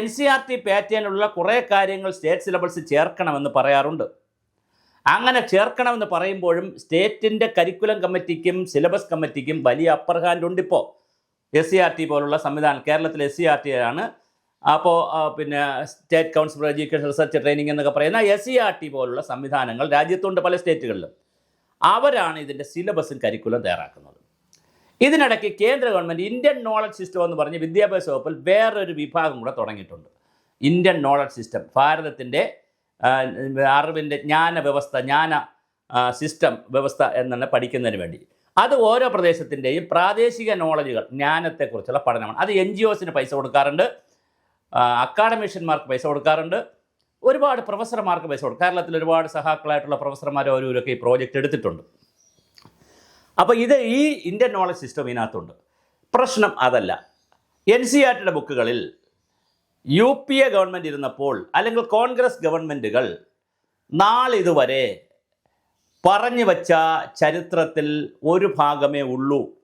NCERT പാറ്റേണിലുള്ള കുറേ കാര്യങ്ങൾ state സിലബസിൽ ചേർക്കണമെന്ന് പറയാറുണ്ട്. അങ്ങനെ ചേർക്കണമെന്ന് പറയുമ്പോഴും സ്റ്റേറ്റിൻ്റെ കരിക്കുലം കമ്മിറ്റിക്കും സിലബസ് കമ്മിറ്റിക്കും വലിയ അപ്പർ ഹാൻഡ് ഉണ്ട്. ഇപ്പോൾ SCERT പോലുള്ള സംവിധാനം, കേരളത്തിൽ SCERT ആണ്. അപ്പോൾ പിന്നെ state council for education research training എന്നൊക്കെ പറയുന്ന SCERT പോലുള്ള സംവിധാനങ്ങൾ രാജ്യത്തുണ്ട് പല സ്റ്റേറ്റുകളിലും. അവരാണ് ഇതിൻ്റെ സിലബസും കരിക്കുലം തയ്യാറാക്കുന്നത്. ഇതിനിടയ്ക്ക് കേന്ദ്ര ഗവൺമെൻറ് ഇന്ത്യൻ നോളജ് സിസ്റ്റം എന്ന് പറഞ്ഞ് വിദ്യാഭ്യാസ വകുപ്പിൽ വേറൊരു വിഭാഗം കൂടെ തുടങ്ങിയിട്ടുണ്ട്. ഇന്ത്യൻ നോളജ് സിസ്റ്റം, ഭാരതത്തിൻ്റെ അറിവിൻ്റെ ജ്ഞാന സിസ്റ്റം വ്യവസ്ഥ എന്നെ പഠിക്കുന്നതിന് വേണ്ടി. അത് ഓരോ പ്രദേശത്തിൻ്റെയും പ്രാദേശിക നോളജുകൾ, ജ്ഞാനത്തെക്കുറിച്ചുള്ള പഠനമാണ്. അത് NGOസിന് പൈസ കൊടുക്കാറുണ്ട്, അക്കാഡമിഷ്യന്മാർക്ക് പൈസ കൊടുക്കാറുണ്ട്, ഒരുപാട് പ്രൊഫസർമാർക്ക് പൈസ കൊടുക്കും. കേരളത്തിൽ ഒരുപാട് സഹാക്കളായിട്ടുള്ള പ്രൊഫസർമാർ ഓരോരൊക്കെ ഈ പ്രോജക്റ്റ് എടുത്തിട്ടുണ്ട്. അപ്പോൾ ഈ ഇന്ത്യൻ നോളജ് സിസ്റ്റം ഇതിനകത്തുണ്ട്. പ്രശ്നം അതല്ല. NCERTയുടെ ബുക്കുകളിൽ UPA ഗവൺമെൻറ് ഇരുന്നപ്പോൾ അല്ലെങ്കിൽ കോൺഗ്രസ് ഗവൺമെൻറ്റുകൾ നാളിതുവരെ പറഞ്ഞു വച്ച ചരിത്രത്തിൽ ഒരു ഭാഗമേ ഉള്ളൂ.